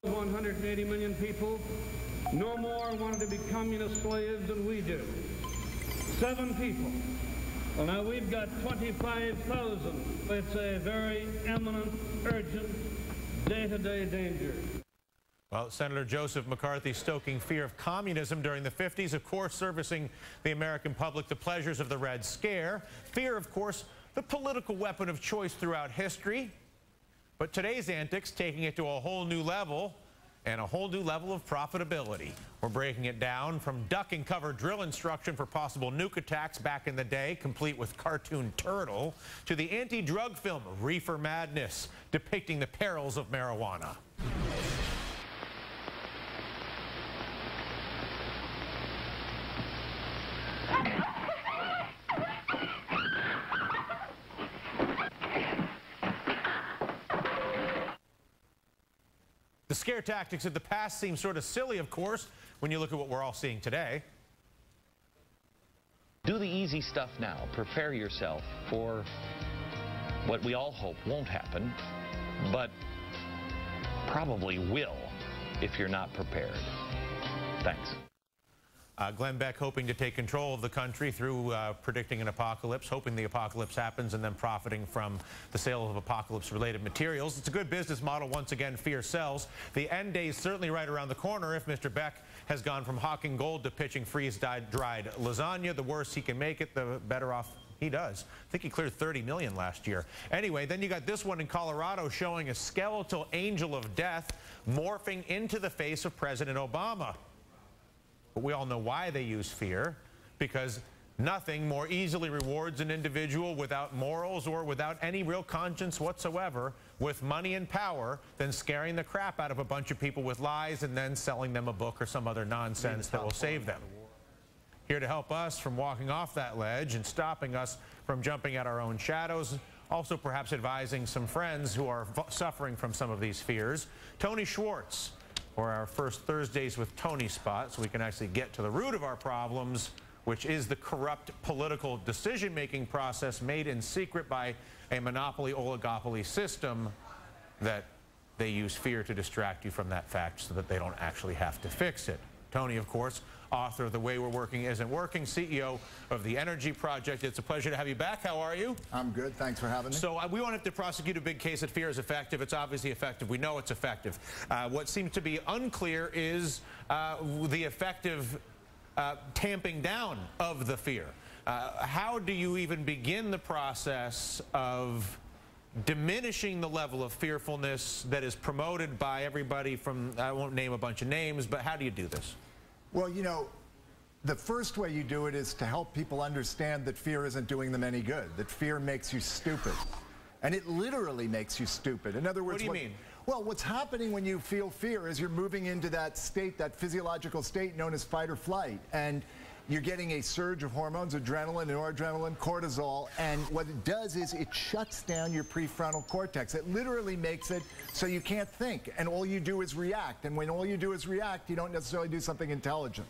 180 million people no more wanted to be communist slaves than we do. 7 people. Well, now we've got 25,000. It's a very imminent, urgent, day-to-day danger. Well, Senator Joseph McCarthy stoking fear of communism during the 50s, of course, servicing the American public the pleasures of the Red Scare. Fear, of course, the political weapon of choice throughout history. But today's antics taking it to a whole new level, and a whole new level of profitability. We're breaking it down from duck and cover drill instruction for possible nuke attacks back in the day, complete with cartoon turtle, to the anti-drug film Reefer Madness, depicting the perils of marijuana. The scare tactics of the past seem sort of silly, of course, when you look at what we're all seeing today. Do the easy stuff now. Prepare yourself for what we all hope won't happen, but probably will if you're not prepared. Thanks. Glenn Beck hoping to take control of the country through predicting an apocalypse, hoping the apocalypse happens, and then profiting from the sale of apocalypse-related materials. It's a good business model. Once again, fear sells. The end day is certainly right around the corner if Mr. Beck has gone from hawking gold to pitching freeze-dried lasagna. The worse he can make it, the better off he does. I think he cleared 30 million last year. Anyway, then you got this one in Colorado showing a skeletal angel of death morphing into the face of President Obama. But we all know why they use fear, because nothing more easily rewards an individual without morals or without any real conscience whatsoever, with money and power, than scaring the crap out of a bunch of people with lies and then selling them a book or some other nonsense that will save them. Here to help us from walking off that ledge and stopping us from jumping at our own shadows, also perhaps advising some friends who are suffering from some of these fears, Tony Schwartz, or our first Thursdays with Tony spot, so we can actually get to the root of our problems, which is the corrupt political decision-making process made in secret by a monopoly oligopoly system that they use fear to distract you from that fact so that they don't actually have to fix it. Tony, of course, author of The Way We're Working Isn't Working, CEO of the Energy Project. It's a pleasure to have you back. How are you? I'm good. Thanks for having me. So we won't have to prosecute a big case that fear is effective. It's obviously effective. We know it's effective. What seems to be unclear is the effective tamping down of the fear. How do you even begin the process of diminishing the level of fearfulness that is promoted by everybody from, I won't name a bunch of names, but how do you do this? Well, you know, the first way you do it is to help people understand that fear isn't doing them any good, that fear makes you stupid. And it literally makes you stupid. In other words, what do you mean? Well, what's happening when you feel fear is you're moving into that state, that physiological state known as fight or flight. And you're getting a surge of hormones, adrenaline, noradrenaline, cortisol, and what it does is it shuts down your prefrontal cortex. It literally makes it so you can't think, and all you do is react. And when all you do is react, you don't necessarily do something intelligent.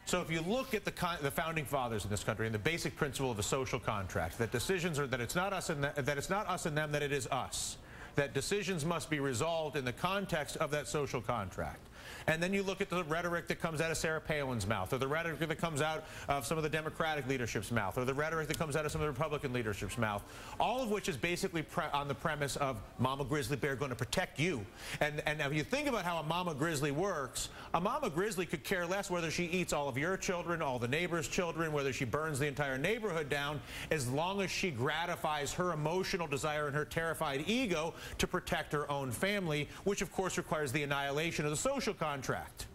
So if you look at the founding fathers in this country and the basic principle of the social contract, that decisions are that it's not us and that it's not us and them, that it is us. That decisions must be resolved in the context of that social contract. And then you look at the rhetoric that comes out of Sarah Palin's mouth, or the rhetoric that comes out of some of the Democratic leadership's mouth, or the rhetoric that comes out of some of the Republican leadership's mouth, all of which is basically on the premise of Mama Grizzly Bear going to protect you. And if you think about how a Mama Grizzly works, a Mama Grizzly could care less whether she eats all of your children, all the neighbors' children, whether she burns the entire neighborhood down, as long as she gratifies her emotional desire and her terrified ego to protect her own family, which of course requires the annihilation of the social contract.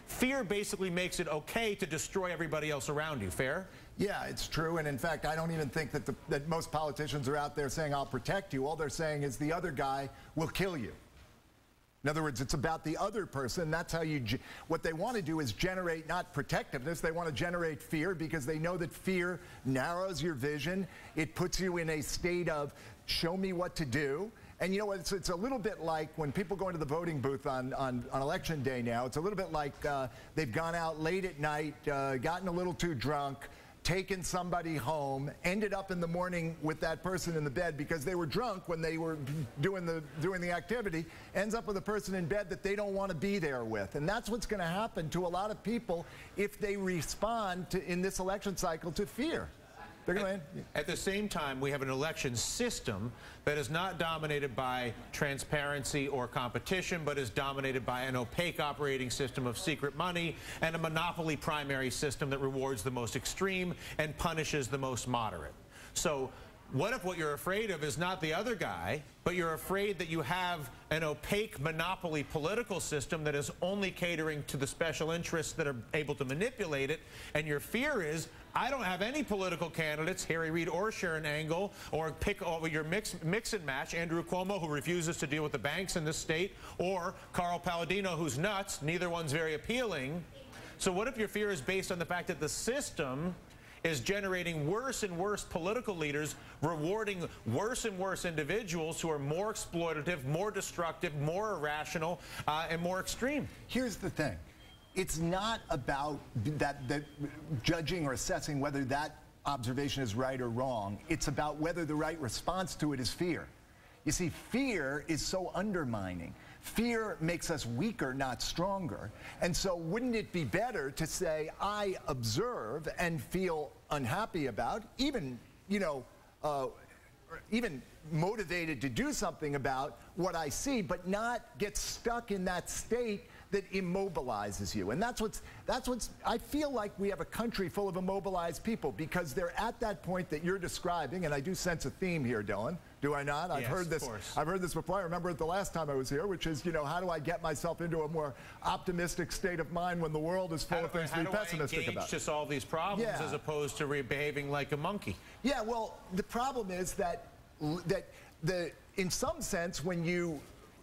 Fear basically makes it okay to destroy everybody else around you. Fair? Yeah, it's true. And in fact, I don't even think that, that most politicians are out there saying, I'll protect you. All they're saying is the other guy will kill you. In other words, it's about the other person. That's how you, what they want to do is generate not protectiveness, they want to generate fear, because they know that fear narrows your vision. It puts you in a state of show me what to do. And you know what, it's a little bit like when people go into the voting booth on election day now, it's a little bit like they've gone out late at night, gotten a little too drunk, taken somebody home, ended up in the morning with that person in the bed because they were drunk when they were doing the activity, ends up with a person in bed that they don't want to be there with. And that's what's going to happen to a lot of people if they respond to, in this election cycle, to fear. At the same time, we have an election system that is not dominated by transparency or competition, but is dominated by an opaque operating system of secret money and a monopoly primary system that rewards the most extreme and punishes the most moderate. So what if what you're afraid of is not the other guy, but you're afraid that you have an opaque monopoly political system that is only catering to the special interests that are able to manipulate it, and your fear is, I don't have any political candidates, Harry Reid or Sharon Angle, or pick over your mix and match, Andrew Cuomo, who refuses to deal with the banks in this state, or Carl Palladino, who's nuts. Neither one's very appealing. So what if your fear is based on the fact that the system is generating worse and worse political leaders, rewarding worse and worse individuals who are more exploitative, more destructive, more irrational, and more extreme? Here's the thing. It's not about that judging or assessing whether that observation is right or wrong. It's about whether the right response to it is fear. You see, fear is so undermining. Fear makes us weaker, not stronger. And so wouldn't it be better to say, I observe and feel unhappy about, even, you know, even motivated to do something about what I see, but not get stuck in that state that immobilizes you. And that's what's I feel like we have a country full of immobilized people because they're at that point that you're describing, and I do sense a theme here, Dylan. Do I not? Yes, I've heard this before. I remember it the last time I was here, which is, you know, how do I get myself into a more optimistic state of mind when the world is full of things to be pessimistic about? To solve these problems as opposed to behaving like a monkey. Yeah, well, the problem is that in some sense, when you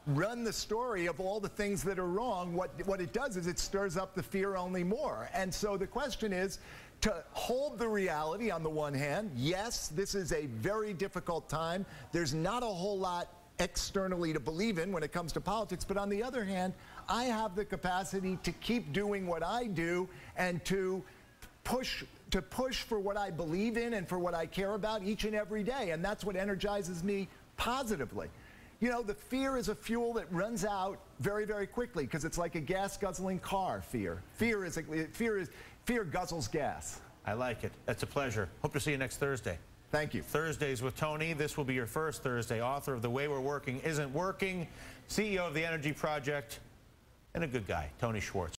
run the story of all the things that are wrong, what it does is it stirs up the fear only more. And so the question is to hold the reality on the one hand. Yes, this is a very difficult time. There's not a whole lot externally to believe in when it comes to politics, but on the other hand, I have the capacity to keep doing what I do and to push for what I believe in and for what I care about each and every day, and that's what energizes me positively. You know, the fear is a fuel that runs out very, very quickly because it's like a gas-guzzling car, fear. Fear guzzles gas. I like it. That's a pleasure. Hope to see you next Thursday. Thank you. Thursdays with Tony. This will be your first Thursday. Author of The Way We're Working Isn't Working, CEO of the Energy Project, and a good guy, Tony Schwartz.